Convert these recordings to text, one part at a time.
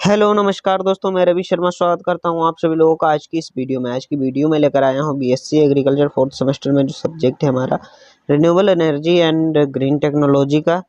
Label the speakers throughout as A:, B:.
A: Hello नमस्कार दोस्तों, मैं रवि शर्मा स्वागत करता हूं आप सभी लोगों का आज की इस वीडियो में। आज की वीडियो में लेकर आया हूं बीएससी एग्रीकल्चर फोर्थ सेमेस्टर में जो सब्जेक्ट है हमारा renewable energy and green technology का।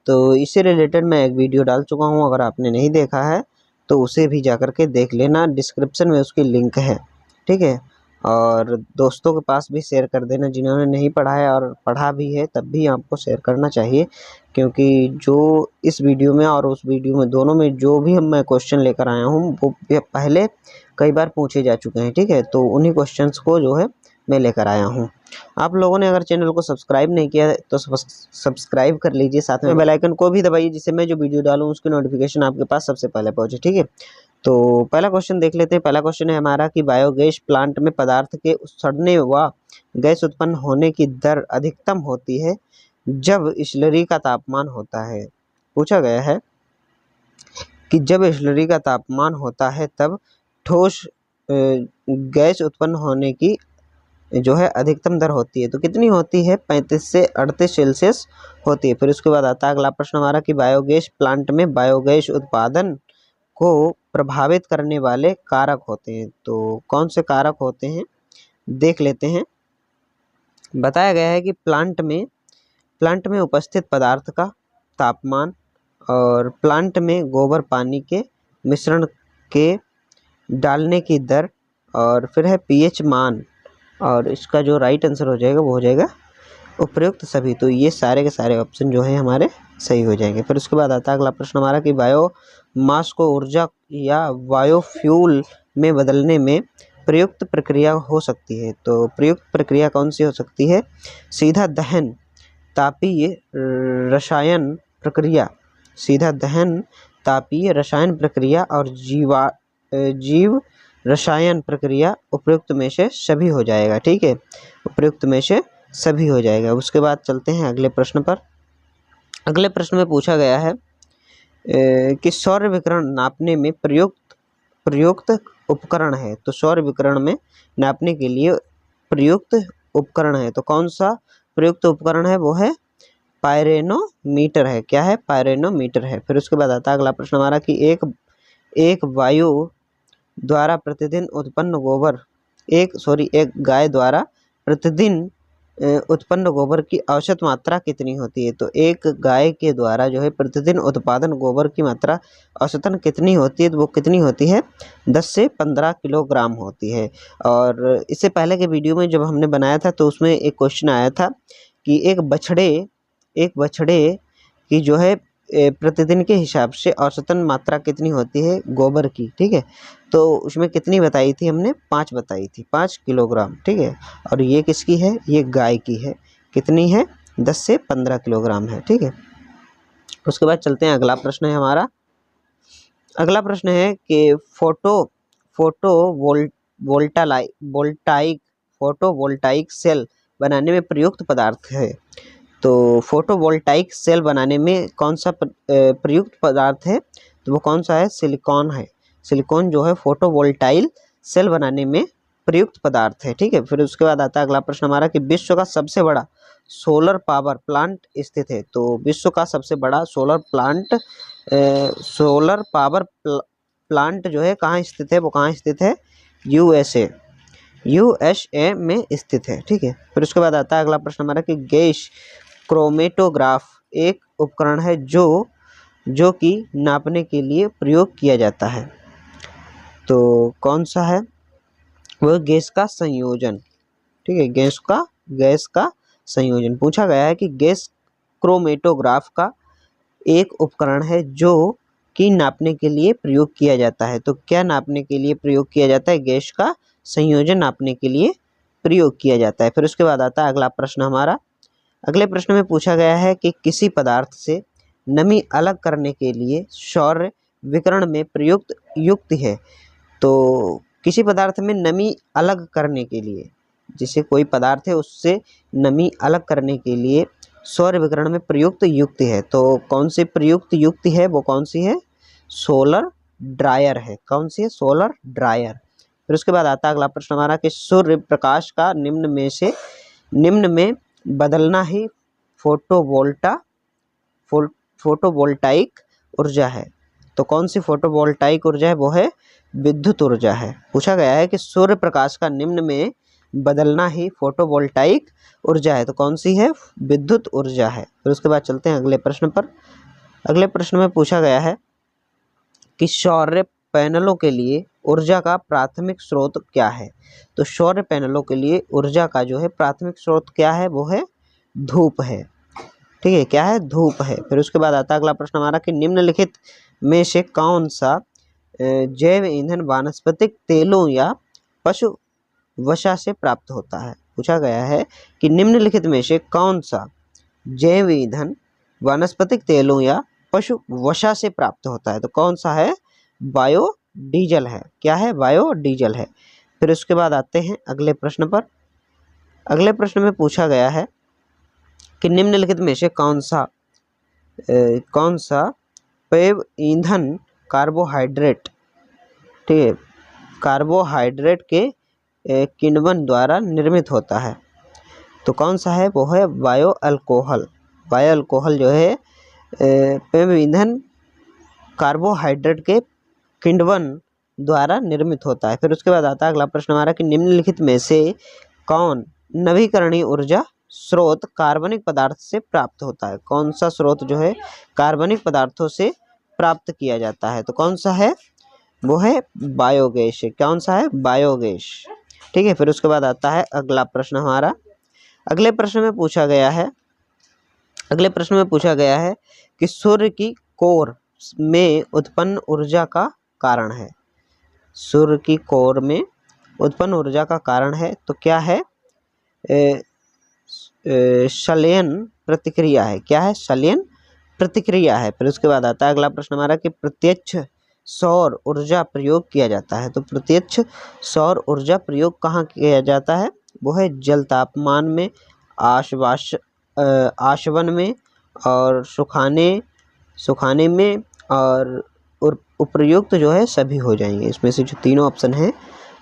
A: तो इससे रिलेटेड मैं एक वीडियो डाल चुका हूं, अगर आपने नहीं देखा है तो उसे भी जाकर के देख लेना, डिस्क्रिप्शन में उसकी लिंक है, ठीक है। और दोस्तों के पास भी शेयर कर देना जिन्होंने नहीं पढ़ा है, और पढ़ा भी है तब भी आपको शेयर करना चाहिए, क्योंकि जो इस वीडियो में और उस वीडियो में दोनों में जो भी मैं क्वेश्चन लेकर आया हूँ वो पहले कई बार पूछे जा चुके हैं, ठीक है। तो उन्हीं क्वेश्चंस को जो है मैं लेकर आया हूँ। आप लोगों ने अगर चैनल को सब्सक्राइब नहीं किया है तो सब्सक्राइब कर लीजिए, साथ में बेल आइकन को भी दबाइए, जिससे मैं जो वीडियो डालूँ उसकी नोटिफिकेशन आपके पास सबसे पहले पहुँचे, ठीक है। तो पहला क्वेश्चन देख लेते हैं। पहला क्वेश्चन है हमारा कि बायोगैस प्लांट में पदार्थ के सड़ने व गैस उत्पन्न होने की दर अधिकतम होती है जब स्लरी का तापमान होता है। पूछा गया है कि जब स्लरी का तापमान होता है तब ठोस गैस उत्पन्न होने की जो है अधिकतम दर होती है, तो कितनी होती है? 35 से 38 सेल्सियस होती है। फिर उसके बाद आता है अगला प्रश्न हमारा कि बायोगैस प्लांट में बायोगैस उत्पादन को प्रभावित करने वाले कारक होते हैं। तो कौन से कारक होते हैं देख लेते हैं। बताया गया है कि प्लांट में उपस्थित पदार्थ का तापमान, और प्लांट में गोबर पानी के मिश्रण के डालने की दर, और फिर है पीएच मान, और इसका जो राइट आंसर हो जाएगा वो हो जाएगा उपयुक्त सभी। तो ये सारे के सारे ऑप्शन जो है हमारे सही हो जाएंगे। फिर उसके बाद आता है अगला प्रश्न हमारा कि बायोमास को ऊर्जा या बायोफ्यूल में बदलने में प्रयुक्त प्रक्रिया हो सकती है। तो प्रयुक्त प्रक्रिया कौन सी हो सकती है? सीधा दहन, तापीय रसायन प्रक्रिया, सीधा दहन, तापीय रसायन प्रक्रिया और जीव रसायन प्रक्रिया उपयुक्त में से सभी हो जाएगा, ठीक है। उपयुक्त में से सभी हो जाएगा। उसके बाद चलते हैं अगले प्रश्न पर। अगले प्रश्न में पूछा गया है कि सौर विकिरण नापने में प्रयुक्त उपकरण है। तो सौर विकिरण में नापने के लिए प्रयुक्त उपकरण है, तो कौन सा प्रयुक्त उपकरण है? वो है पायरेनोमीटर है। क्या है? पायरेनोमीटर है। फिर उसके बाद आता है अगला प्रश्न हमारा कि एक वायु द्वारा प्रतिदिन उत्पन्न गोबर एक गाय द्वारा प्रतिदिन उत्पन्न गोबर की औसत मात्रा कितनी होती है? तो एक गाय के द्वारा जो है प्रतिदिन उत्पादन गोबर की मात्रा औसतन कितनी होती है? तो वो कितनी होती है? 10 से 15 किलोग्राम होती है। और इससे पहले के वीडियो में जब हमने बनाया था तो उसमें एक क्वेश्चन आया था कि एक बछड़े की जो है प्रतिदिन के हिसाब से औसतन मात्रा कितनी होती है गोबर की, ठीक है। तो उसमें कितनी बताई थी हमने? 5 बताई थी, 5 किलोग्राम, ठीक है। और ये किसकी है? ये गाय की है। कितनी है? 10 से 15 किलोग्राम है, ठीक है। उसके बाद चलते हैं, अगला प्रश्न है हमारा। अगला प्रश्न है कि फोटोवोल्टाइक सेल बनाने में प्रयुक्त पदार्थ है। तो फोटोवोल्टाइक सेल बनाने में कौन सा प्रयुक्त पदार्थ है? तो वो कौन सा है? सिलिकॉन है। सिलिकॉन जो है फोटोवोल्टाइक सेल बनाने में प्रयुक्त पदार्थ है, ठीक है। फिर उसके बाद आता है अगला प्रश्न हमारा कि विश्व का सबसे बड़ा सोलर पावर प्लांट स्थित है। तो विश्व का सबसे बड़ा सोलर पावर प्लांट जो है कहाँ स्थित है? वो कहाँ स्थित है? यूएसए में स्थित है, ठीक है। फिर उसके बाद आता है अगला प्रश्न हमारा कि गैस क्रोमेटोग्राफ एक उपकरण है जो कि नापने के लिए प्रयोग किया जाता है। तो कौन सा है? वह गैस का संयोजन, ठीक है। गैस का संयोजन पूछा गया है कि गैस क्रोमेटोग्राफ का एक उपकरण है जो कि नापने के लिए प्रयोग किया जाता है। तो क्या नापने के लिए प्रयोग किया जाता है? गैस का संयोजन नापने के लिए प्रयोग किया जाता है। फिर उसके बाद आता है अगला प्रश्न हमारा। अगले प्रश्न में पूछा गया है कि किसी पदार्थ से नमी अलग करने के लिए सौर विकिरण में प्रयुक्त युक्ति है। तो किसी पदार्थ में नमी अलग करने के लिए, जैसे कोई पदार्थ है उससे नमी अलग करने के लिए सौर विकिरण में प्रयुक्त युक्ति है। तो कौन सी प्रयुक्त युक्ति है? वो कौन सी है? सोलर ड्रायर है। कौन सी है? Solar dryer. फिर उसके बाद आता है अगला प्रश्न हमारा कि सूर्य प्रकाश का निम्न में बदलना ही फोटोवोल्टाइक ऊर्जा है। तो कौन सी फोटोवोल्टाइक ऊर्जा है, वो है विद्युत ऊर्जा है। पूछा गया है कि सूर्य प्रकाश का निम्न में बदलना ही फोटोवोल्टाइक ऊर्जा है, तो कौन सी है, विद्युत ऊर्जा है। फिर उसके बाद चलते हैं अगले प्रश्न पर। अगले प्रश्न में पूछा गया है कि सौर पैनलों के लिए ऊर्जा का प्राथमिक स्रोत क्या है। तो सौर पैनलों के लिए ऊर्जा का जो है प्राथमिक स्रोत क्या है, वो है धूप है। ठीक है, क्या है, धूप है। फिर उसके बाद आता है अगला प्रश्न हमारा कि निम्नलिखित में से कौन सा जैव ईंधन वानस्पतिक तेलों या पशु वसा से प्राप्त होता है। पूछा गया है कि निम्नलिखित में से कौन सा जैव ईंधन वानस्पतिक तेलों या पशु वसा से प्राप्त होता है। तो कौन सा है, बायोडीजल है। क्या है, बायोडीजल है। फिर उसके बाद आते हैं अगले प्रश्न पर। अगले प्रश्न में पूछा गया है कि निम्नलिखित में से कौन सा पेय ईंधन कार्बोहाइड्रेट, ठीक है, कार्बोहाइड्रेट के किण्वन द्वारा निर्मित होता है। तो कौन सा है, वो है बायो अल्कोहल। बायो अल्कोहल जो है पेय ईंधन कार्बोहाइड्रेट के किण्वन द्वारा निर्मित होता है। फिर उसके बाद आता है अगला प्रश्न हमारा कि निम्नलिखित में से कौन नवीकरणीय ऊर्जा स्रोत कार्बनिक पदार्थ से प्राप्त होता है। कौन सा स्रोत जो है कार्बनिक पदार्थों से प्राप्त किया जाता है। तो कौन सा है, वो है बायोगैस। कौन सा है, बायोगैस। ठीक है, फिर उसके बाद आता है अगला प्रश्न हमारा। अगले प्रश्न में पूछा गया है कि सूर्य की कोर में उत्पन्न ऊर्जा का कारण है। सूर्य की कोर में उत्पन्न ऊर्जा का कारण है, तो क्या है, संलयन प्रतिक्रिया है। क्या है, संलयन प्रतिक्रिया है। फिर उसके बाद आता है अगला प्रश्न हमारा कि प्रत्यक्ष सौर ऊर्जा प्रयोग किया जाता है। तो प्रत्यक्ष सौर ऊर्जा प्रयोग कहाँ किया जाता है, वो है जल तापमान में, आशवन में और सुखाने में और उपयुक्त जो है सभी हो जाएंगे। इसमें से जो तीनों ऑप्शन हैं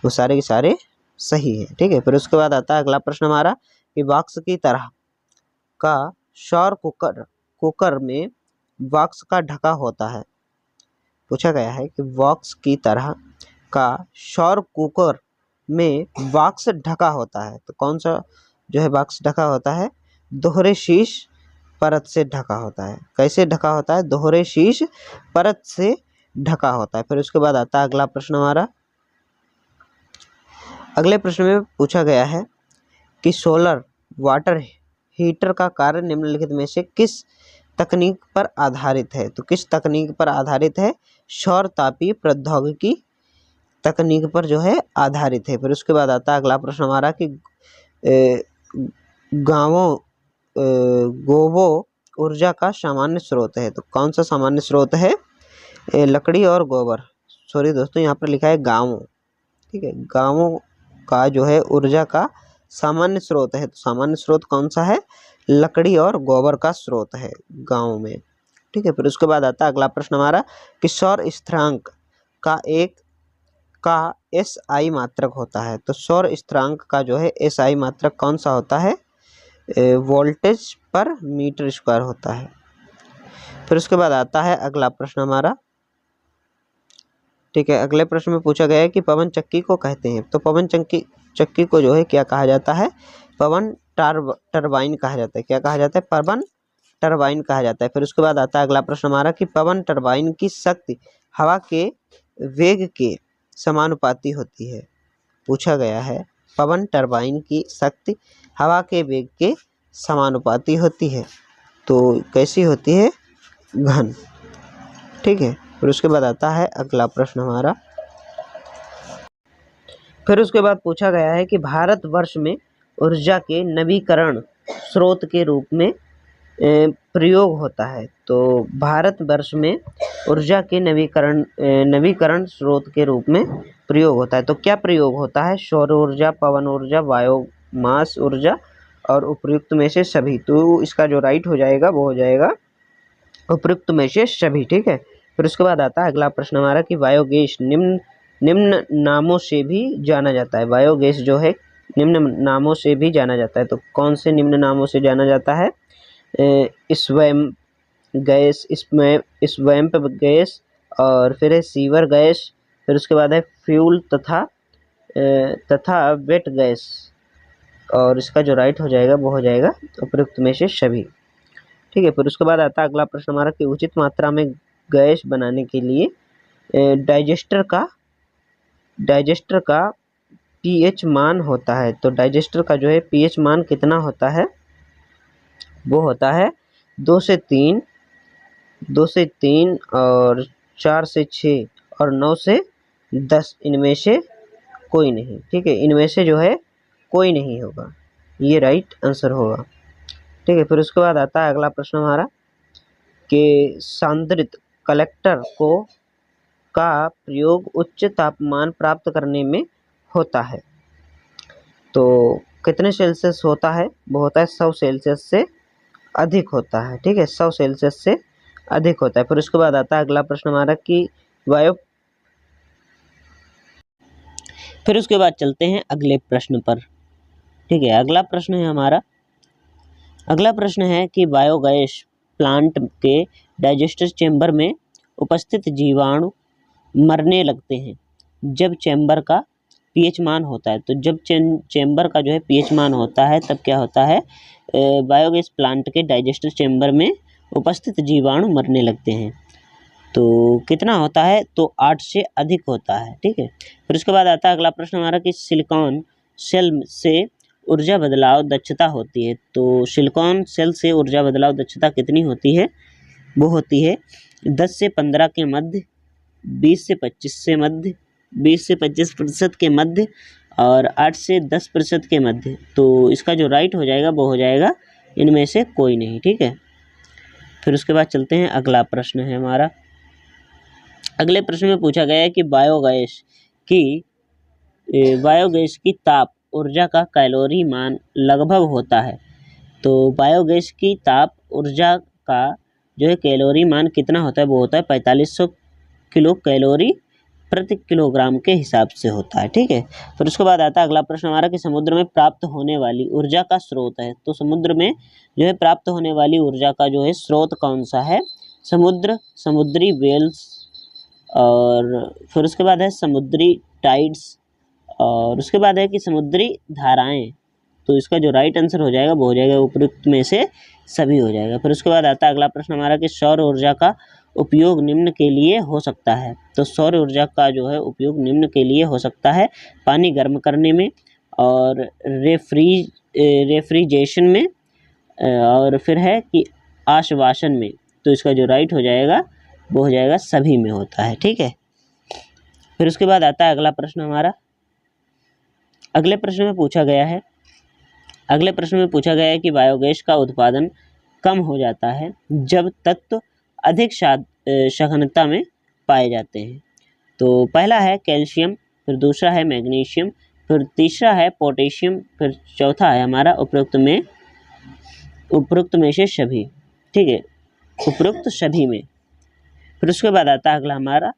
A: वो सारे के सारे सही हैं। ठीक है, फिर उसके बाद आता है अगला प्रश्न हमारा कि बॉक्स की तरह का सौर कुकर में बॉक्स का ढका होता है। पूछा गया है कि बॉक्स की तरह का सौर कुकर में बॉक्स ढका होता है। तो कौन सा जो है बॉक्स ढका होता है, दोहरे शीश परत से ढका होता है। कैसे ढका होता है, दोहरे शीश परत से ढका होता है। फिर उसके बाद आता है अगला प्रश्न हमारा। अगले प्रश्न में पूछा गया है कि सोलर वाटर हीटर का कार्य निम्नलिखित में से किस तकनीक पर आधारित है। तो किस तकनीक पर आधारित है, सौर तापीय प्रौद्योगिकी तकनीक पर जो है आधारित है। फिर उसके बाद आता है अगला प्रश्न हमारा कि गोबो ऊर्जा का सामान्य स्रोत है। तो कौन सा सामान्य स्रोत है, लकड़ी और गोबर। सॉरी दोस्तों, यहाँ पर लिखा है गांवों। ठीक है, गांवों का जो है ऊर्जा का सामान्य स्रोत है। तो सामान्य स्रोत कौन सा है, लकड़ी और गोबर का स्रोत है गांव में। ठीक है, फिर उसके बाद आता है अगला प्रश्न हमारा कि सौर स्थिरांक का SI मात्रक होता है। तो सौर स्थिरांक का जो है SI मात्रक कौन सा होता है, वोल्टेज पर मीटर स्क्वायर होता है। फिर उसके बाद आता है अगला प्रश्न हमारा। ठीक है, अगले प्रश्न में पूछा गया है कि पवन चक्की को कहते हैं। तो पवन चक्की को जो है क्या कहा जाता है, पवन टरबाइन कहा जाता है। क्या कहा जाता है, पवन टरबाइन कहा जाता है। फिर उसके बाद आता है अगला प्रश्न हमारा कि पवन टरबाइन की शक्ति हवा के वेग के समानुपाती होती है। पूछा गया है पवन टरबाइन की शक्ति हवा के वेग के समानुपाती होती है, तो कैसी होती है, घन। ठीक है, फिर उसके बाद आता है अगला प्रश्न हमारा। फिर उसके बाद पूछा गया है कि भारतवर्ष में ऊर्जा के नवीकरण स्रोत के रूप में प्रयोग होता है। तो भारतवर्ष में ऊर्जा के नवीकरण स्रोत के रूप में प्रयोग होता है। तो क्या प्रयोग होता है, सौर ऊर्जा, पवन ऊर्जा, बायोमास ऊर्जा और उपयुक्त में से सभी। तो इसका जो राइट हो जाएगा वो हो जाएगा उपयुक्त में से सभी। ठीक है, फिर उसके बाद आता है अगला प्रश्न हमारा कि बायोगैस निम्न नामों से भी जाना जाता है। बायोगैस जो है निम्न नामों से भी जाना जाता है। तो कौन से निम्न नामों से जाना जाता है, स्वयं गैस, स्वैम्प गैस और फिर है सीवर गैस, फिर उसके बाद है फ्यूल तथा वेट गैस, और इसका जो राइट हो जाएगा वो हो जाएगा उपयुक्त में से सभी। ठीक है, फिर उसके बाद आता है अगला प्रश्न हमारा कि उचित मात्रा में गैस बनाने के लिए डाइजेस्टर का पीएच मान होता है। तो डाइजेस्टर का जो है पीएच मान कितना होता है, वो होता है 2 से 3, 2 से 3 और 4 से 6 और 9 से 10, इनमें से कोई नहीं। ठीक है, इनमें से जो है कोई नहीं होगा, ये राइट आंसर होगा। ठीक है, फिर उसके बाद आता है अगला प्रश्न हमारा कि सांद्रित कलेक्टर का प्रयोग उच्च तापमान प्राप्त करने में होता है। तो कितने सेल्सियस होता है, वो होता है 100 सेल्सियस से अधिक होता है। ठीक है, 100 सेल्सियस से अधिक होता है। फिर उसके बाद आता है अगला प्रश्न हमारा कि वायु फिर उसके बाद चलते हैं अगले प्रश्न पर। ठीक है, अगला प्रश्न है हमारा, अगला प्रश्न है कि बायोगैस प्लांट के डाइजेस्टर चेंबर में उपस्थित जीवाणु मरने लगते हैं जब चेंबर का पीएच मान होता है। तो जब चेंबर का जो है पीएच मान होता है तब क्या होता है, बायोगैस प्लांट के डाइजेस्टर चेंबर में उपस्थित जीवाणु मरने लगते हैं। तो कितना होता है, तो 8 से अधिक होता है। ठीक है, फिर उसके बाद आता है अगला प्रश्न हमारा कि सिलिकॉन सेल से ऊर्जा बदलाव दक्षता होती है। तो सिलिकॉन सेल से ऊर्जा बदलाव दक्षता कितनी होती है, वो होती है 10 से 15 के मध्य, 20 से 25% के मध्य और 8 से 10% के मध्य। तो इसका जो राइट हो जाएगा वो हो जाएगा इनमें से कोई नहीं। ठीक है, फिर उसके बाद चलते हैं अगला प्रश्न है हमारा, अगले प्रश्न में पूछा गया है कि बायोगैस की ताप ऊर्जा का कैलोरी मान लगभग होता है। तो बायोगैस की ताप ऊर्जा का जो है कैलोरी मान कितना होता है, वो होता है 4500 किलो कैलोरी प्रति किलोग्राम के हिसाब से होता है। ठीक है, फिर उसके बाद आता है अगला प्रश्न हमारा कि समुद्र में प्राप्त होने वाली ऊर्जा का स्रोत है। तो समुद्र में जो है प्राप्त होने वाली ऊर्जा का जो है स्रोत कौन सा है, समुद्री वेल्स, और फिर उसके बाद है समुद्री टाइड्स, और उसके बाद है कि समुद्री धाराएं। तो इसका जो राइट आंसर हो जाएगा वो हो जाएगा उपयुक्त में से सभी हो जाएगा। फिर उसके बाद आता है अगला प्रश्न हमारा कि सौर ऊर्जा का उपयोग निम्न के लिए हो सकता है। तो सौर ऊर्जा का जो है उपयोग निम्न के लिए हो सकता है, पानी गर्म करने में और रेफ्रिजरेशन में, और फिर है कि आश्वासन में। तो इसका जो राइट हो जाएगा वो हो जाएगा सभी में होता है। ठीक है, फिर उसके बाद आता है अगला प्रश्न हमारा, अगले प्रश्न में पूछा गया है कि बायोगैस का उत्पादन कम हो जाता है जब तत्व अधिक सघनता में पाए जाते हैं। तो पहला है कैल्शियम, फिर दूसरा है मैग्नीशियम, फिर तीसरा है पोटेशियम, फिर चौथा है हमारा उपरोक्त में से सभी। ठीक है, उपरोक्त सभी में। फिर उसके बाद आता है अगला हमारा,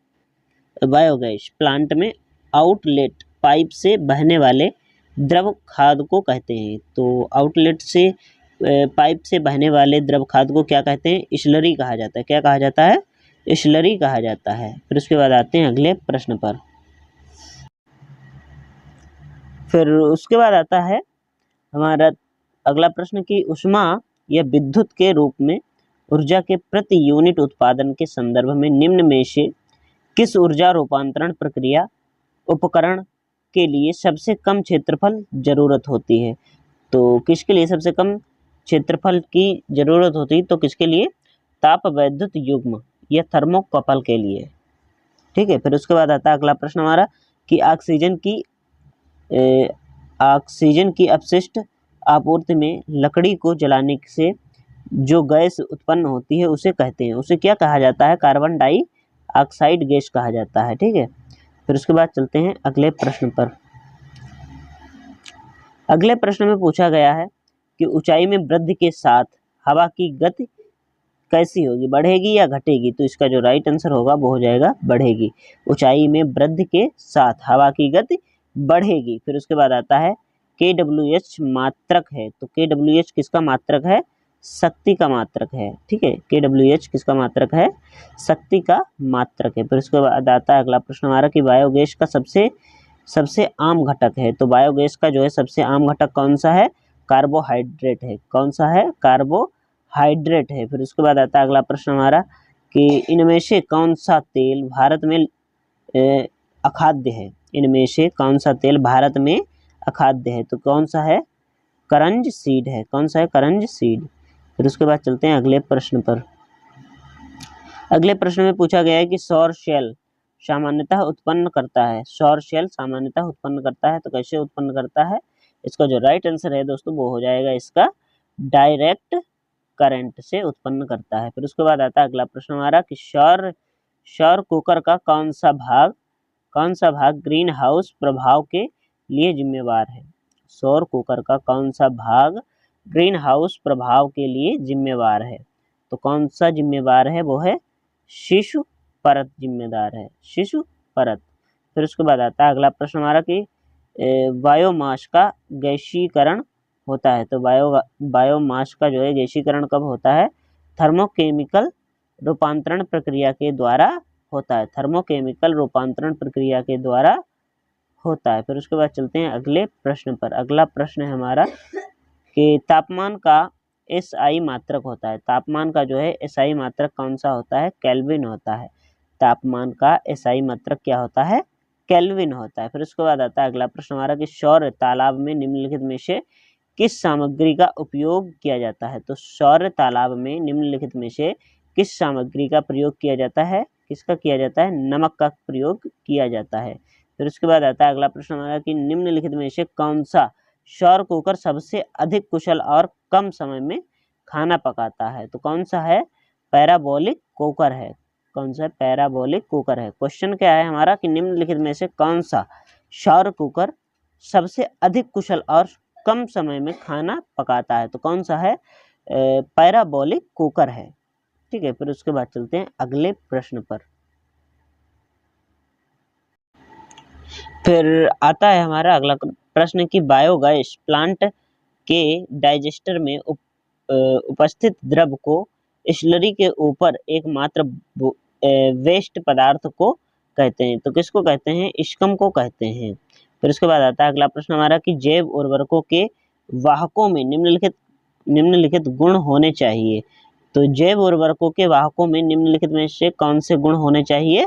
A: बायोगैस प्लांट में आउटलेट पाइप से बहने वाले द्रव खाद को कहते हैं। तो आउटलेट से पाइप से बहने वाले द्रव खाद को क्या कहते हैं, स्लरी कहा जाता है। क्या कहा जाता है, स्लरी कहा जाता है। फिर उसके बाद आते हैं अगले प्रश्न पर। फिर उसके बाद आता है हमारा अगला प्रश्न कि ऊष्मा या विद्युत के रूप में ऊर्जा के प्रति यूनिट उत्पादन के संदर्भ में निम्न में से किस ऊर्जा रूपांतरण प्रक्रिया उपकरण के लिए सबसे कम क्षेत्रफल जरूरत होती है। तो किसके लिए सबसे कम क्षेत्रफल की जरूरत होती है, तो किसके लिए, ताप वैद्युत युग्म या थर्मोकपल के लिए। ठीक है, फिर उसके बाद आता है अगला प्रश्न हमारा कि ऑक्सीजन की अपशिष्ट आपूर्ति में लकड़ी को जलाने से जो गैस उत्पन्न होती है उसे कहते हैं, उसे क्या कहा जाता है, कार्बन डाइऑक्साइड गैस कहा जाता है। ठीक है, फिर उसके बाद चलते हैं अगले प्रश्न पर। अगले प्रश्न में पूछा गया है कि ऊंचाई में वृद्धि के साथ हवा की गति कैसी होगी, बढ़ेगी या घटेगी। तो इसका जो राइट आंसर होगा वो हो जाएगा बढ़ेगी। ऊंचाई में वृद्धि के साथ हवा की गति बढ़ेगी। फिर उसके बाद आता है KWH मात्रक है। तो KWH किसका मात्रक है, शक्ति का मात्रक है। ठीक है, KWH किसका मात्रक है? शक्ति का मात्रक है। फिर उसके बाद आता है अगला प्रश्न हमारा कि बायोगैस का सबसे आम घटक है। तो बायोगैस का जो है सबसे आम घटक कौन सा है? कार्बोहाइड्रेट है। कौन सा है? कार्बोहाइड्रेट है। फिर उसके बाद आता है अगला प्रश्न हमारा कि इनमें से कौन सा तेल भारत में अखाद्य है? इनमें से कौन सा तेल भारत में अखाद्य है? तो कौन सा है? करंज सीड है। कौन सा है? करंज सीड। फिर उसके बाद चलते हैं अगले प्रश्न पर। अगले प्रश्न में पूछा गया है कि सौर सेल सामान्यतः उत्पन्न करता है। सौर सेल सामान्यतः उत्पन्न करता है, तो कैसे उत्पन्न करता है? इसका जो राइट आंसर है दोस्तों वो हो जाएगा इसका डायरेक्ट करंट से उत्पन्न करता है। फिर उसके बाद आता है अगला प्रश्न हमारा कि सौर कुकर का कौन सा भाग ग्रीन हाउस प्रभाव के लिए जिम्मेवार है? सौर कुकर का कौन सा भाग ग्रीन हाउस प्रभाव के लिए जिम्मेवार है? तो कौन सा जिम्मेवार है? वो है शिशु परत जिम्मेदार है, शिशु परत। फिर उसके बाद आता है अगला प्रश्न हमारा कि बायोमास का गैसीकरण होता है। तो बायोमास का जो है गैसीकरण कब होता है? थर्मोकेमिकल रूपांतरण प्रक्रिया के द्वारा होता है। थर्मोकेमिकल रूपांतरण प्रक्रिया के द्वारा होता है। फिर उसके बाद चलते हैं अगले प्रश्न पर। अगला प्रश्न है हमारा कि तापमान का SI मात्रक होता है। तापमान का जो है SI मात्रक कौन सा होता है? केल्विन होता है। तापमान का SI मात्रक क्या होता है? केल्विन होता है। फिर उसके बाद आता है अगला प्रश्न हमारा कि सौर तालाब में निम्नलिखित में से किस सामग्री का उपयोग किया जाता है? तो सौर तालाब में निम्नलिखित में से किस सामग्री का प्रयोग किया जाता है? किसका किया जाता है? नमक का प्रयोग किया जाता है। फिर उसके बाद आता है अगला प्रश्न हमारा कि निम्नलिखित में से कौन सा सौर कुकर सबसे अधिक कुशल और कम समय में खाना पकाता है? तो कौन सा है? पैराबोलिक कुकर है। कौन सा? पैराबोलिक कुकर है। क्वेश्चन क्या है हमारा कि निम्नलिखित में से कौन सा सौर कुकर सबसे अधिक कुशल और कम समय में खाना पकाता है? तो कौन सा है? पैराबोलिक कुकर है। ठीक है, फिर उसके बाद चलते हैं अगले प्रश्न पर। फिर आता है हमारा अगला प्रश्न कि बायोगैस प्लांट के डाइजेस्टर में उपस्थित द्रव को स्लरी के ऊपर एकमात्र वेस्ट पदार्थ को कहते हैं। तो किसको कहते हैं? स्कम को कहते हैं। फिर उसके बाद आता है अगला प्रश्न हमारा कि जैव उर्वरकों के वाहकों में निम्नलिखित गुण होने चाहिए। तो जैव उर्वरकों के वाहकों में निम्नलिखित में से कौन से गुण होने चाहिए?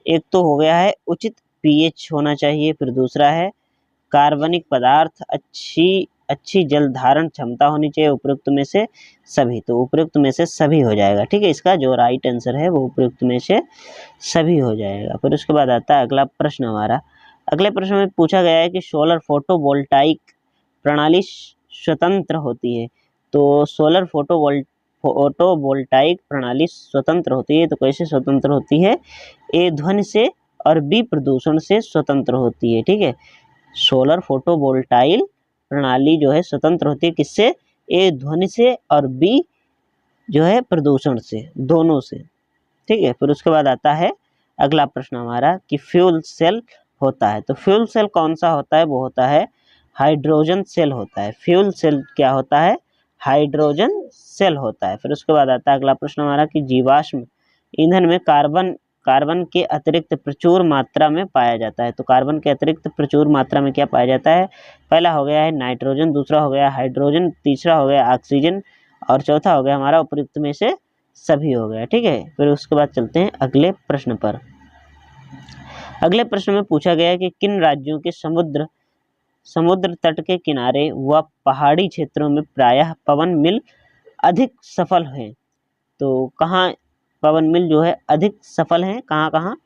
A: एक तो हो गया है उचित pH होना चाहिए। फिर दूसरा है कार्बनिक पदार्थ अच्छी जल धारण क्षमता होनी चाहिए। उपयुक्त में से सभी। तो उपयुक्त में से सभी हो जाएगा। ठीक है, इसका जो राइट आंसर है वो उपयुक्त में से सभी हो जाएगा। फिर उसके बाद आता है अगला प्रश्न हमारा। अगले प्रश्न में पूछा गया है कि सोलर फोटोवोल्टाइक प्रणाली स्वतंत्र होती है। तो सोलर फोटोवोल्टाइक प्रणाली स्वतंत्र होती है। तो कैसे स्वतंत्र होती है? A ध्वनि से और B प्रदूषण से स्वतंत्र होती है। ठीक है, सोलर फोटोवोल्टाइक प्रणाली जो है स्वतंत्र होती है किससे? A ध्वनि से और B जो है प्रदूषण से, दोनों से। ठीक है, फिर उसके बाद आता है अगला प्रश्न हमारा कि फ्यूल सेल होता है। तो फ्यूल सेल कौन सा होता है? वो होता है हाइड्रोजन सेल होता है। फ्यूल सेल क्या होता है? हाइड्रोजन सेल होता है। फिर उसके बाद आता है अगला प्रश्न हमारा कि जीवाश्म ईंधन में कार्बन के अतिरिक्त प्रचुर मात्रा में पाया जाता है। तो कार्बन के अतिरिक्त प्रचुर मात्रा में क्या पाया जाता है? पहला हो गया है नाइट्रोजन, दूसरा हो गया हाइड्रोजन, तीसरा हो गया ऑक्सीजन और चौथा हो गया हमारा उपयुक्त में से सभी हो गया। ठीक है, फिर उसके बाद चलते हैं अगले प्रश्न पर। अगले प्रश्न में पूछा गया है कि किन राज्यों के समुद्र तट के किनारे व पहाड़ी क्षेत्रों में प्रायः पवन मिल अधिक सफल हैं। तो कहाँ पवन मिल जो है अधिक सफल हैं? कहाँ कहाँ?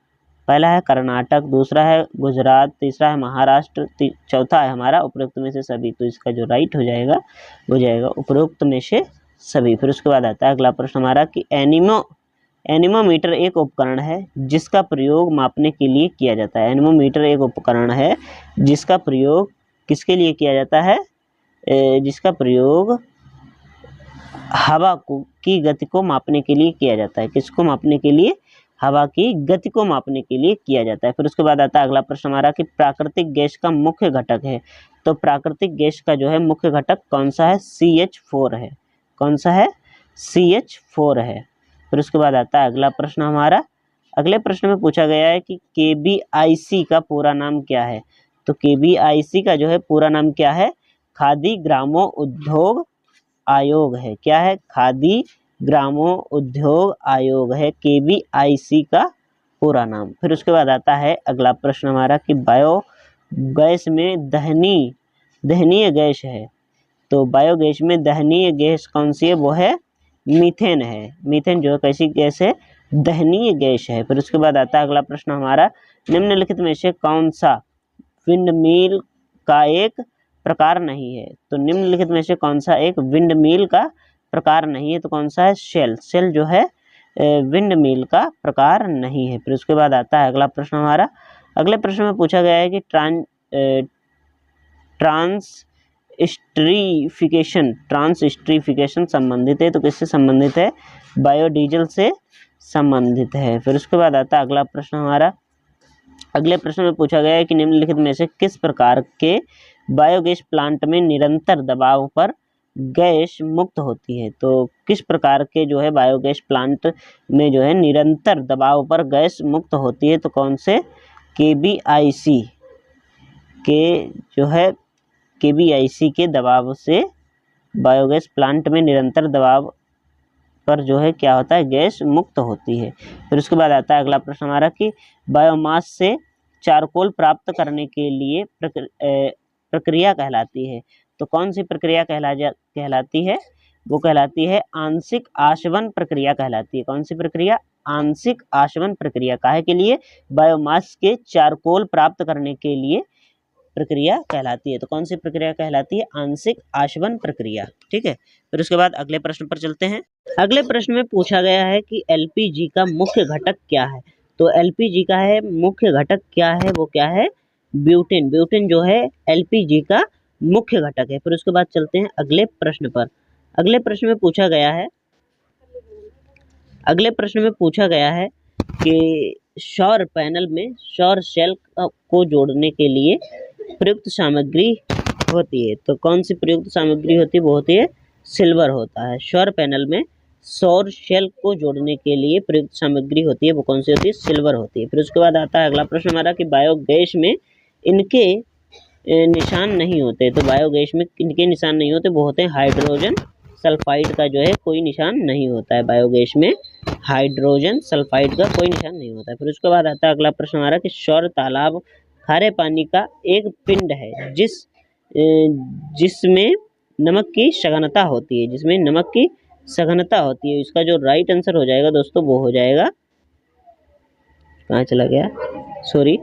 A: पहला है कर्नाटक, दूसरा है गुजरात, तीसरा है महाराष्ट्र, चौथा है हमारा उपरोक्त में से सभी। तो इसका जो राइट हो जाएगा वो जाएगा उपरोक्त में से सभी। फिर उसके बाद आता है अगला प्रश्न हमारा कि एनीमोमीटर एक उपकरण है जिसका प्रयोग मापने के लिए किया जाता है। एनीमोमीटर एक उपकरण है जिसका प्रयोग किसके लिए किया जाता है? जिसका प्रयोग हवा की गति को मापने के लिए किया जाता है। किसको मापने के लिए? हवा की गति को मापने के लिए किया जाता है। फिर उसके बाद आता है अगला प्रश्न हमारा कि प्राकृतिक गैस का मुख्य घटक है। तो प्राकृतिक गैस का जो है मुख्य घटक कौन सा है? CH4 है। कौन सा है, CH4 है। फिर उसके बाद आता है अगला प्रश्न हमारा। अगले प्रश्न में पूछा गया है कि KBIC का पूरा नाम क्या है। तो KBIC का जो है पूरा नाम क्या है, खादी ग्रामोद्योग आयोग है। क्या है, खादी ग्रामोद्योग आयोग है KBIC का पूरा नाम। फिर उसके बाद आता है अगला प्रश्न हमारा कि बायोगैस में दहनीय गैस है। तो बायोगैस में दहनीय गैस कौन सी है, वो है मीथेन है। मीथेन जो है कैसी गैस है, दहनीय गैस है। फिर उसके बाद आता है अगला प्रश्न हमारा, निम्नलिखित में से कौन सा विंडमिल का एक प्रकार नहीं है। तो निम्नलिखित में से कौन सा एक विंडमिल का प्रकार नहीं है, तो कौन सा है, सेल जो है विंडमिल का प्रकार नहीं है। फिर उसके बाद आता है अगला प्रश्न हमारा। अगले प्रश्न में पूछा गया है कि ट्रांसस्ट्रीफिकेशन संबंधित है। तो किससे संबंधित है, बायोडीजल से संबंधित है। फिर उसके बाद आता है अगला प्रश्न हमारा। अगले प्रश्न में पूछा गया है कि निम्नलिखित में से किस प्रकार के बायोगैस प्लांट में निरंतर दबाव पर गैस मुक्त होती है। तो किस प्रकार के जो है बायोगैस प्लांट में जो है निरंतर दबाव पर गैस मुक्त होती है, तो कौन से, KBIC के जो है KBIC के दबाव से बायोगैस प्लांट में निरंतर दबाव पर जो है क्या होता है, गैस मुक्त होती है। फिर उसके बाद आता है अगला प्रश्न हमारा कि बायोमास से चारकोल प्राप्त करने के लिए प्रक्रिया कहलाती है। तो कौन सी प्रक्रिया कहलाती है, वो कहलाती है आंशिक आशवन प्रक्रिया कहलाती है। कौन सी प्रक्रिया, आंशिक आशवन प्रक्रिया। काहे के लिए, बायोमास के चारकोल प्राप्त करने के लिए प्रक्रिया कहलाती है। तो कौन सी प्रक्रिया कहलाती है, आंशिक आशवन प्रक्रिया। ठीक है। फिर उसके बाद अगले प्रश्न पर चलते हैं। अगले प्रश्न में पूछा गया है कि LPG का मुख्य घटक क्या है। तो LPG का है मुख्य घटक क्या है, वो क्या है, ब्यूटेन। ब्यूटेन जो है LPG का मुख्य घटक है। फिर उसके बाद चलते हैं अगले प्रश्न पर। अगले प्रश्न में पूछा गया है कि सौर पैनल में सौर सेल को जोड़ने के लिए प्रयुक्त सामग्री होती है। तो कौन सी प्रयुक्त सामग्री होती है, वो होती है सिल्वर होता है। सौर पैनल में सौर सेल को जोड़ने के लिए प्रयुक्त सामग्री होती है, वो कौन सी होती है, सिल्वर होती है। फिर उसके बाद आता है अगला प्रश्न हमारा कि बायोगैस में इनके निशान नहीं होते। तो बायोगैस में इनके निशान नहीं होते, वो होते हैं हाइड्रोजन सल्फाइड का जो है कोई निशान नहीं होता है। बायोगैस में हाइड्रोजन सल्फाइड का कोई निशान नहीं होता है। फिर उसके बाद आता है अगला प्रश्न हमारा कि सौर तालाब खारे पानी का एक पिंड है जिसमें नमक की सघनता होती है, जिसमें नमक की सघनता होती है। इसका जो राइट आंसर हो जाएगा दोस्तों, वो हो जाएगा, कहाँ चला गया, सॉरी,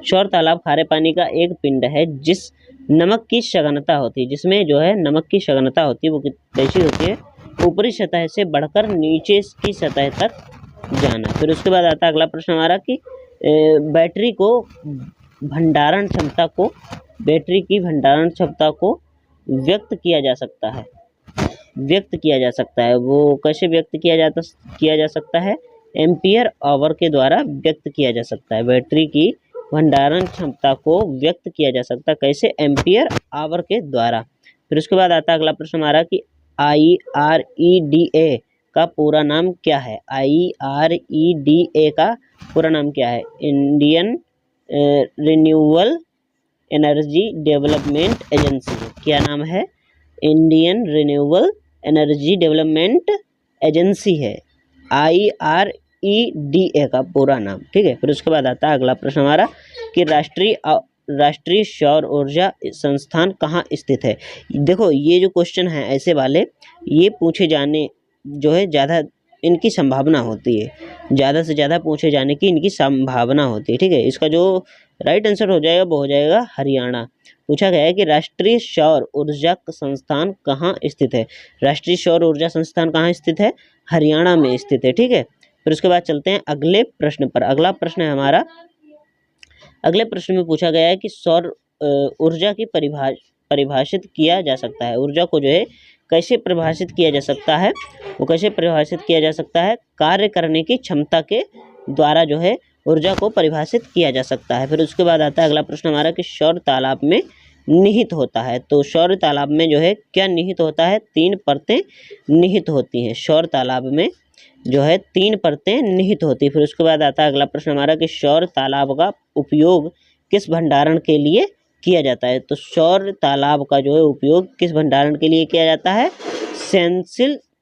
A: सौर तालाब खारे पानी का एक पिंड है जिस नमक की सघनता होती है, जिसमें जो है नमक की सघनता होती है, वो कैसी होती है, ऊपरी सतह से बढ़कर नीचे की सतह तक जाना। फिर उसके बाद आता है अगला प्रश्न हमारा कि बैटरी की भंडारण क्षमता को व्यक्त किया जा सकता है। वो कैसे व्यक्त किया जा सकता है, एम्पियर आवर के द्वारा व्यक्त किया जा सकता है। बैटरी की भंडारण क्षमता को व्यक्त किया जा सकता है, कैसे, एम्पियर आवर के द्वारा। फिर उसके बाद आता है अगला प्रश्न हमारा कि IREDA का पूरा नाम क्या है। IREDA का पूरा नाम क्या है, Indian renewable energy development agency. क्या नाम है, Indian renewable energy development agency है, IREDA का पूरा नाम। ठीक है। फिर उसके बाद आता है अगला प्रश्न हमारा कि राष्ट्रीय सौर ऊर्जा संस्थान कहाँ स्थित है। देखो ये जो क्वेश्चन है ऐसे वाले, ये पूछे जाने जो है ज़्यादा इनकी संभावना होती है, ज़्यादा से ज़्यादा पूछे जाने की इनकी संभावना होती है। ठीक है। इसका जो राइट आंसर हो जाएगा वो हो जाएगा हरियाणा। पूछा गया है कि राष्ट्रीय सौर ऊर्जा संस्थान कहाँ स्थित है। राष्ट्रीय सौर ऊर्जा संस्थान कहाँ स्थित है, हरियाणा में स्थित है। ठीक है। फिर उसके बाद चलते हैं अगले प्रश्न पर। अगला प्रश्न है हमारा, अगले प्रश्न में पूछा गया है कि सौर ऊर्जा की परिभाषित किया जा सकता है। ऊर्जा को जो है कैसे परिभाषित किया जा सकता है, वो कैसे परिभाषित किया जा सकता है, कार्य करने की क्षमता के द्वारा जो है ऊर्जा को परिभाषित किया जा सकता है। फिर उसके बाद आता है अगला प्रश्न हमारा कि सौर तालाब में निहित होता है। तो सौर तालाब में जो है क्या निहित होता है, 3 परतें निहित होती हैं। सौर तालाब में जो है 3 परतें निहित होती है। फिर उसके बाद आता है अगला प्रश्न हमारा कि सौर तालाब का उपयोग किस भंडारण के लिए किया जाता है। तो सौर तालाब का जो है उपयोग किस भंडारण के लिए किया जाता है,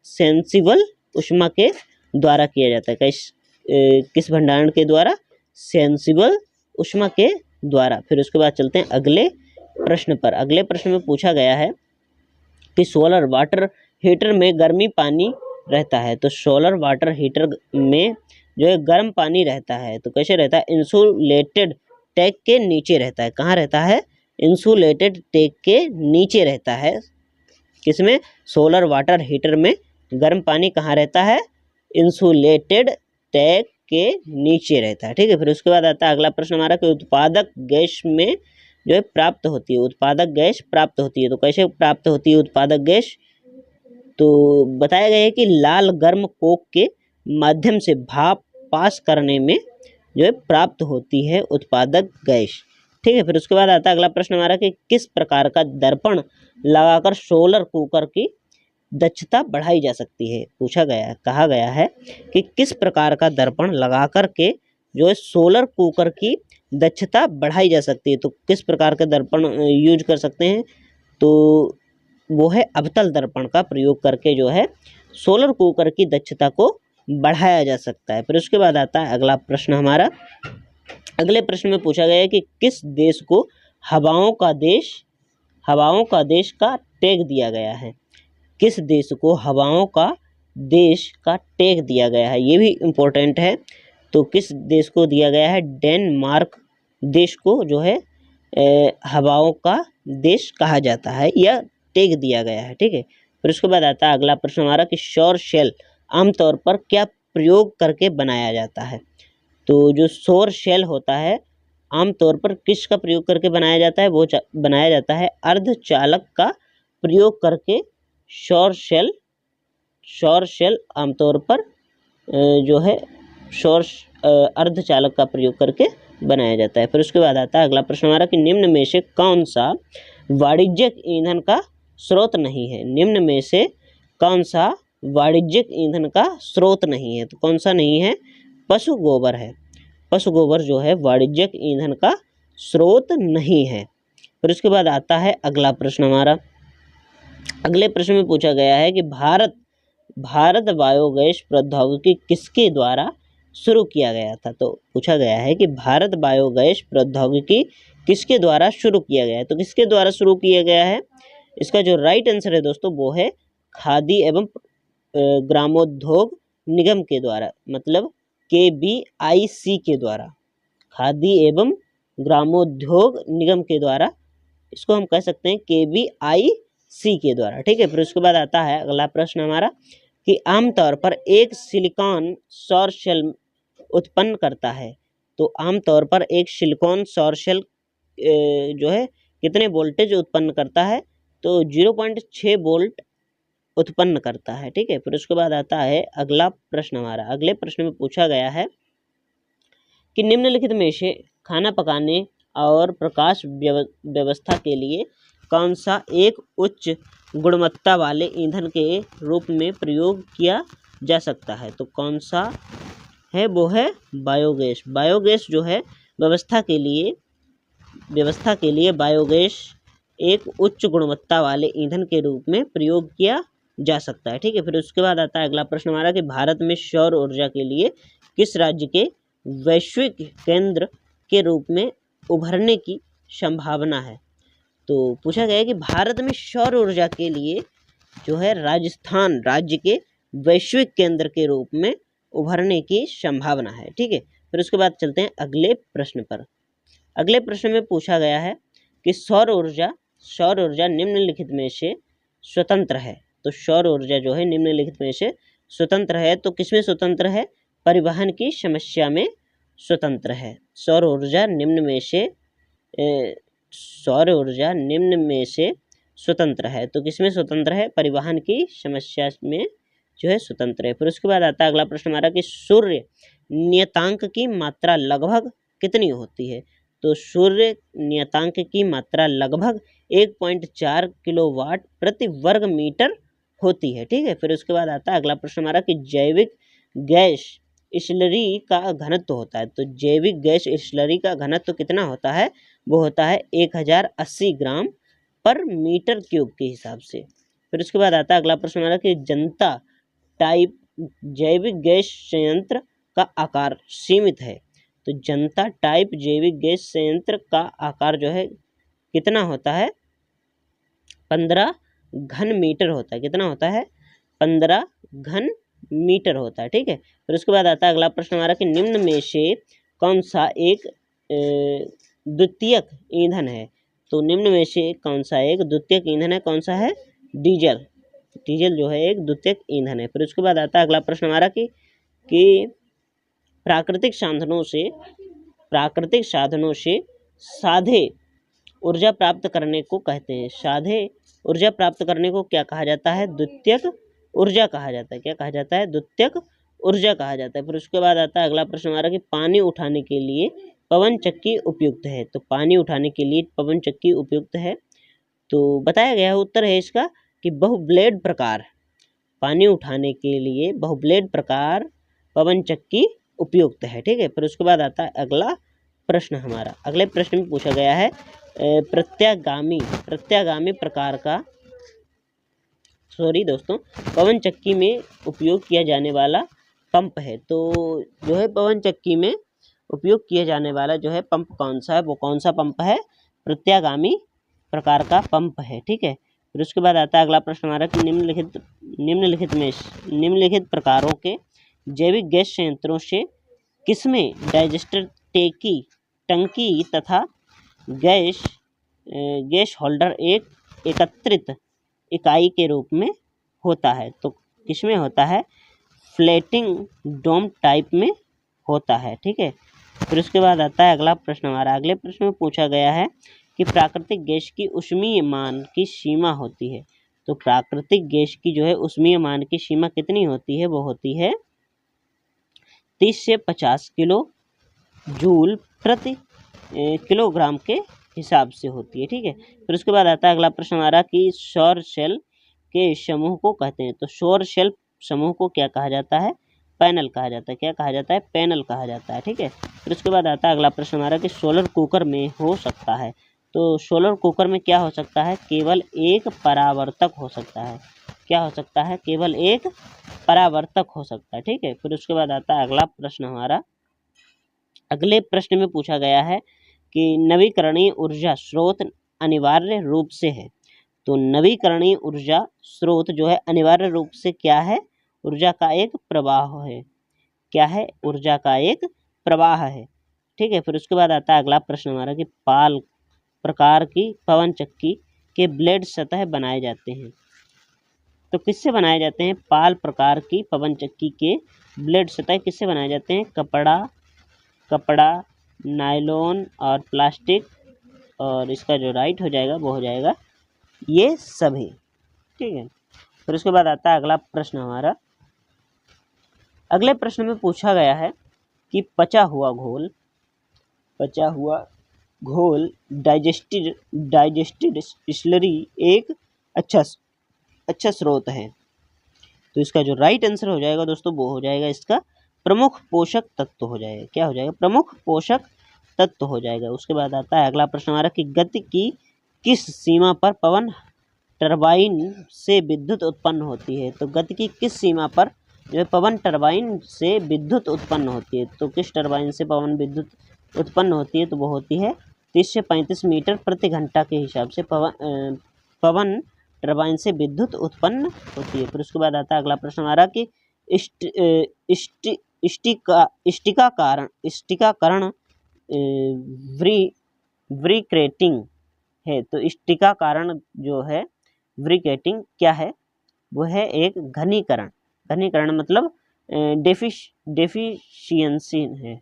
A: सेंसिबल ऊष्मा के द्वारा किया जाता है। किस भंडारण के द्वारा, सेंसिबल ऊष्मा के द्वारा। फिर उसके बाद चलते हैं अगले प्रश्न पर। अगले प्रश्न में पूछा गया है कि सोलर वाटर हीटर में गर्मी पानी रहता है। तो सोलर वाटर हीटर में जो है गर्म पानी रहता है, तो कैसे रहता है, इंसुलेटेड टैंक के नीचे रहता है। कहाँ रहता है, इंसुलेटेड टैंक के नीचे रहता है। किसमें, सोलर वाटर हीटर में गर्म पानी कहाँ रहता है, इंसुलेटेड टैंक के नीचे रहता है। ठीक है। फिर उसके बाद आता है अगला प्रश्न हमारा कि उत्पादक गैस में जो है प्राप्त होती है, उत्पादक गैस प्राप्त होती है। तो कैसे प्राप्त होती है उत्पादक गैस, तो बताया गया है कि लाल गर्म कोक के माध्यम से भाप पास करने में जो है प्राप्त होती है उत्पादक गैस। ठीक है। फिर उसके बाद आता है अगला प्रश्न हमारा कि किस प्रकार का दर्पण लगाकर सोलर कुकर की दक्षता बढ़ाई जा सकती है। पूछा गया है, कहा गया है कि किस प्रकार का दर्पण लगा कर के जो है सोलर कुकर की दक्षता बढ़ाई जा सकती है। तो किस प्रकार के दर्पण यूज कर सकते हैं, तो वो है अवतल दर्पण का प्रयोग करके जो है सोलर कुकर की दक्षता को बढ़ाया जा सकता है। फिर उसके बाद आता है अगला प्रश्न हमारा। अगले प्रश्न में पूछा गया है कि किस देश को हवाओं का देश का टैग दिया गया है। किस देश को हवाओं का देश का टैग दिया गया है, ये भी इम्पोर्टेंट है। तो किस देश को दिया गया है, डेनमार्क देश को जो है हवाओं का देश कहा जाता है या टैग दिया गया है। ठीक है। फिर उसके बाद आता है अगला प्रश्न हमारा कि सौर सेल आमतौर पर क्या प्रयोग करके बनाया जाता है। तो जो सौर सेल होता है आमतौर पर किसका प्रयोग करके बनाया जाता है, वो बनाया जाता है अर्धचालक का प्रयोग करके। सौर सेल आमतौर पर जो है अर्धचालक का प्रयोग करके बनाया जाता है। फिर उसके बाद आता है अगला प्रश्न हमारा कि निम्न में से कौन सा वाणिज्यिक ईंधन का स्रोत नहीं है। निम्न में से कौन सा वाणिज्यिक ईंधन का स्रोत नहीं है, तो कौन सा नहीं है, पशु गोबर है। पशु गोबर जो है वाणिज्यिक ईंधन का स्रोत नहीं है। फिर उसके बाद आता है अगला प्रश्न हमारा। अगले प्रश्न में पूछा गया है कि भारत बायोगैस प्रौद्योगिकी किसके द्वारा शुरू किया गया था। तो पूछा गया है कि भारत बायोगैस प्रौद्योगिकी किसके द्वारा शुरू किया गया है। तो किसके द्वारा शुरू किया गया है, इसका जो राइट आंसर है दोस्तों वो है खादी एवं ग्रामोद्योग निगम के द्वारा, मतलब KBIC के द्वारा, खादी एवं ग्रामोद्योग निगम के द्वारा, इसको हम कह सकते हैं KBIC के द्वारा। ठीक है। फिर उसके बाद आता है अगला प्रश्न हमारा कि आमतौर पर एक सिलिकॉन सौर सेल उत्पन्न करता है। तो आमतौर पर एक सिलिकॉन सौर सेल जो है कितने वोल्टेज उत्पन्न करता है, तो 0.6 वोल्ट उत्पन्न करता है। ठीक है। फिर उसके बाद आता है अगला प्रश्न हमारा। अगले प्रश्न में पूछा गया है कि निम्नलिखित में से खाना पकाने और प्रकाश व्यवस्था के लिए कौन सा एक उच्च गुणवत्ता वाले ईंधन के रूप में प्रयोग किया जा सकता है। तो कौन सा है, वो है बायोगैस। बायोगैस जो है व्यवस्था के लिए बायोगैस एक उच्च गुणवत्ता वाले ईंधन के रूप में प्रयोग किया जा सकता है। ठीक है। फिर उसके बाद आता है अगला प्रश्न हमारा कि भारत में सौर ऊर्जा के लिए किस राज्य के वैश्विक केंद्र के रूप में उभरने की संभावना है। तो पूछा गया है कि भारत में सौर ऊर्जा के लिए जो है राजस्थान राज्य के वैश्विक केंद्र के रूप में उभरने की संभावना है। ठीक है। फिर उसके बाद चलते हैं अगले प्रश्न पर। अगले प्रश्न में पूछा गया है कि सौर ऊर्जा निम्नलिखित में से स्वतंत्र है। तो सौर ऊर्जा जो है निम्नलिखित में से स्वतंत्र है, तो किसमें स्वतंत्र है, परिवहन की समस्या में स्वतंत्र है। सौर ऊर्जा निम्न में से स्वतंत्र है, तो किसमें स्वतंत्र है, परिवहन की समस्या में जो है स्वतंत्र है। फिर उसके बाद आता है अगला प्रश्न हमारा कि सूर्य नियतांक की मात्रा लगभग कितनी होती है। तो सूर्य नियतांक की मात्रा लगभग 1.4 किलोवाट प्रति वर्ग मीटर होती है। ठीक है, फिर उसके बाद आता है अगला प्रश्न हमारा कि जैविक गैस स्लरी का घनत्व होता है। तो जैविक गैस स्लरी का घनत्व कितना होता है? वो होता है 1080 ग्राम पर मीटर क्यूब के हिसाब से। फिर उसके बाद आता है अगला प्रश्न हमारा कि जनता टाइप जैविक गैस संयंत्र का आकार सीमित है। तो जनता टाइप जैविक गैस संयंत्र का आकार जो है कितना होता है? 15 घन मीटर होता है। कितना होता है? 15 घन मीटर होता है। ठीक है, फिर उसके बाद आता है अगला प्रश्न हमारा कि निम्न में से कौन सा एक द्वितीयक ईंधन है? तो निम्न में से कौन सा एक द्वितीयक ईंधन है? कौन सा है? डीजल। डीजल जो है एक द्वितीयक ईंधन है। फिर उसके बाद आता है अगला प्रश्न हमारा कि प्राकृतिक साधनों से साधे ऊर्जा प्राप्त करने को कहते हैं। साधे ऊर्जा प्राप्त करने को क्या कहा जाता है? द्वितीयक ऊर्जा कहा जाता है। क्या कहा जाता है? द्वितीयक ऊर्जा कहा जाता है। फिर उसके बाद आता है अगला प्रश्न हमारा कि पानी उठाने के लिए पवन चक्की उपयुक्त है। तो पानी उठाने के लिए पवन चक्की उपयुक्त है। तो बताया गया है, उत्तर है इसका कि बहुब्लेड प्रकार, पानी उठाने के लिए बहुब्लेड प्रकार पवन चक्की उपयुक्त है। ठीक है, फिर उसके बाद आता है अगला प्रश्न हमारा। अगले प्रश्न में पूछा गया है प्रत्यागामी प्रकार का दोस्तों पवन चक्की में उपयोग किया जाने वाला पंप है। तो जो है पवन चक्की में उपयोग किया जाने वाला जो है पंप कौन सा है? वो कौन सा पंप है? प्रत्यागामी प्रकार का पंप है। ठीक है, फिर उसके बाद आता है अगला प्रश्न हमारा कि निम्नलिखित प्रकारों के जैविक गैस संयंत्रों से किसमें डाइजेस्टर टंकी तथा गैस होल्डर एक एकत्रित इकाई के रूप में होता है? तो किसमें होता है? फ्लोटिंग डोम टाइप में होता है। ठीक है, फिर उसके बाद आता है अगला प्रश्न हमारा। अगले प्रश्न में पूछा गया है कि प्राकृतिक गैस की ऊष्मीय मान की सीमा होती है। तो प्राकृतिक गैस की जो है ऊष्मीय मान की सीमा कितनी होती है? वो होती है 30 से 50 किलो जूल प्रति किलोग्राम के हिसाब से होती है। ठीक है, फिर उसके बाद आता है अगला प्रश्न हमारा कि सौर सेल के समूह को कहते हैं। तो सौर सेल समूह को क्या कहा जाता है? पैनल कहा जाता है। क्या कहा जाता है? पैनल कहा जाता है। ठीक है, फिर उसके बाद आता है अगला प्रश्न हमारा कि सोलर कुकर में हो सकता है। तो सोलर कुकर में क्या हो सकता है? केवल एक परावर्तक हो सकता है। क्या हो सकता है? केवल एक परावर्तक हो सकता है। ठीक है, फिर उसके बाद आता है अगला प्रश्न हमारा। अगले प्रश्न में पूछा गया है कि नवीकरणीय ऊर्जा स्रोत अनिवार्य रूप से है। तो नवीकरणीय ऊर्जा स्रोत जो है अनिवार्य रूप से क्या है? ऊर्जा का एक प्रवाह है। क्या है? ऊर्जा का एक प्रवाह है। ठीक है, फिर उसके बाद आता है अगला प्रश्न हमारा कि पाल प्रकार की पवन चक्की के ब्लेड सतह बनाए जाते हैं। तो किससे बनाए जाते हैं? पाल प्रकार की पवन चक्की के ब्लेड सतह किससे बनाए जाते हैं? कपड़ा, नायलॉन और प्लास्टिक, और इसका जो राइट हो जाएगा वो हो जाएगा ये सभी। ठीक है, फिर उसके बाद आता है अगला प्रश्न हमारा। अगले प्रश्न में पूछा गया है कि पचा हुआ घोल डाइजेस्टेड स्लरी एक अच्छा स्रोत है। तो इसका जो राइट आंसर हो जाएगा दोस्तों वो हो जाएगा इसका प्रमुख पोषक तत्व हो जाएगा। क्या हो जाएगा? प्रमुख पोषक तत्व हो जाएगा। उसके बाद आता है अगला प्रश्न हमारा कि गति की किस सीमा पर पवन टरबाइन से विद्युत उत्पन्न होती है? तो गति की किस सीमा पर जो है पवन टरबाइन से विद्युत उत्पन्न होती है? तो किस टरबाइन से पवन विद्युत उत्पन्न होती है? तो वो होती है 30 से 35 मीटर प्रति घंटा के हिसाब से पवन टरबाइन से विद्युत उत्पन्न होती है। फिर उसके बाद आता है अगला प्रश्न हमारा कि स्टिकाकरण ब्रिकेटिंग है। तो स्टिकाकरण जो है ब्रिकेटिंग क्या है? वो है एक घनीकरण मतलब डेफिशिएंसी है।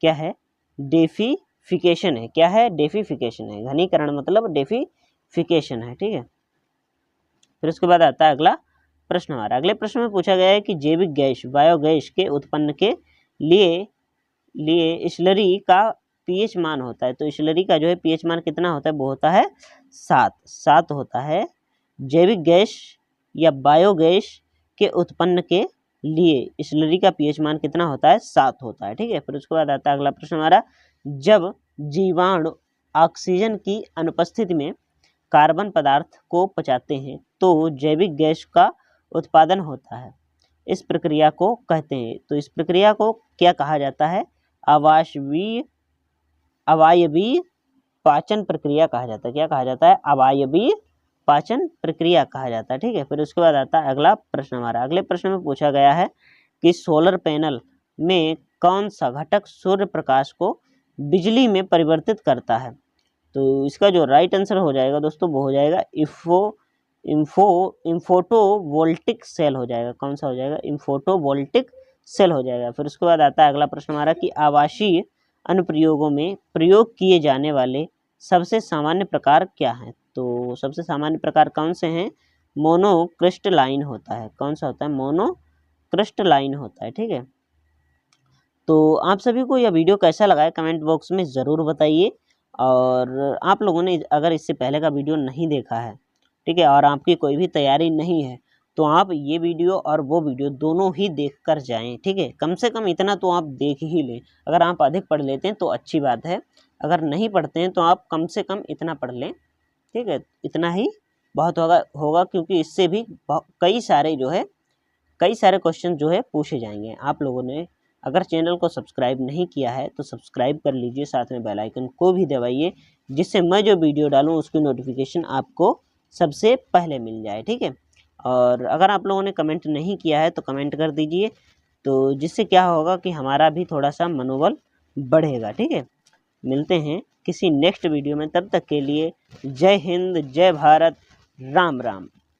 A: क्या है? डेफिफिकेशन है। क्या है? डेफिफिकेशन है। घनीकरण मतलब डेफिफिकेशन है। ठीक है, फिर उसके बाद आता है अगला प्रश्न हमारा। अगले प्रश्न में पूछा गया है कि जैविक गैस बायोगैस के उत्पन्न के लिए स्लरी का पीएच मान होता है, तो स्लरी का जो है पीएच मान कितना होता है, वो होता है 7 होता है। जैविक गैस या बायोगैस के उत्पन्न के लिए स्लरी का पीएच मान कितना होता है, 7 होता है। ठीक है, फिर उसके बाद आता है अगला प्रश्न हमारा, जब जीवाणु ऑक्सीजन की अनुपस्थिति में कार्बन पदार्थ को पचाते हैं तो जैविक गैस का उत्पादन होता है, इस प्रक्रिया को कहते हैं। तो इस प्रक्रिया को क्या कहा जाता है, अवायवीय पाचन प्रक्रिया कहा जाता है। क्या कहा जाता है, अवायवीय पाचन प्रक्रिया कहा जाता है। ठीक है, फिर उसके बाद आता है अगला प्रश्न हमारा। अगले प्रश्न में पूछा गया है कि सोलर पैनल में कौन सा घटक सूर्य प्रकाश को बिजली में परिवर्तित करता है। तो इसका जो राइट आंसर हो जाएगा दोस्तों, वो हो जाएगा इम्फोटोवोल्टिक सेल हो जाएगा। कौन सा हो जाएगा, इम्फोटोवोल्टिक सेल हो जाएगा। फिर उसके बाद आता है अगला प्रश्न हमारा कि आवासीय अनुप्रयोगों में प्रयोग किए जाने वाले सबसे सामान्य प्रकार क्या हैं। तो सबसे सामान्य प्रकार कौन से हैं, मोनोक्रिस्टलाइन होता है। कौन सा होता है, मोनोक्रिस्टलाइन होता है। ठीक है, तो आप सभी को यह वीडियो कैसा लगा है कमेंट बॉक्स में ज़रूर बताइए। और आप लोगों ने अगर इससे पहले का वीडियो नहीं देखा है, ठीक है, और आपकी कोई भी तैयारी नहीं है, तो आप ये वीडियो और वो वीडियो दोनों ही देख कर जाएँ। ठीक है, कम से कम इतना तो आप देख ही लें। अगर आप अधिक पढ़ लेते हैं तो अच्छी बात है, अगर नहीं पढ़ते हैं तो आप कम से कम इतना पढ़ लें। ठीक है, इतना ही बहुत होगा क्योंकि इससे भी कई सारे क्वेश्चन जो है पूछे जाएंगे। आप लोगों ने अगर चैनल को सब्सक्राइब नहीं किया है तो सब्सक्राइब कर लीजिए, साथ में बेल आइकन को भी दबाइए, जिससे मैं जो वीडियो डालूँ उसकी नोटिफिकेशन आपको सबसे पहले मिल जाए। ठीक है, और अगर आप लोगों ने कमेंट नहीं किया है तो कमेंट कर दीजिए, तो जिससे क्या होगा कि हमारा भी थोड़ा सा मनोबल बढ़ेगा। ठीक है, मिलते हैं किसी नेक्स्ट वीडियो में, तब तक के लिए जय हिंद, जय भारत, राम राम।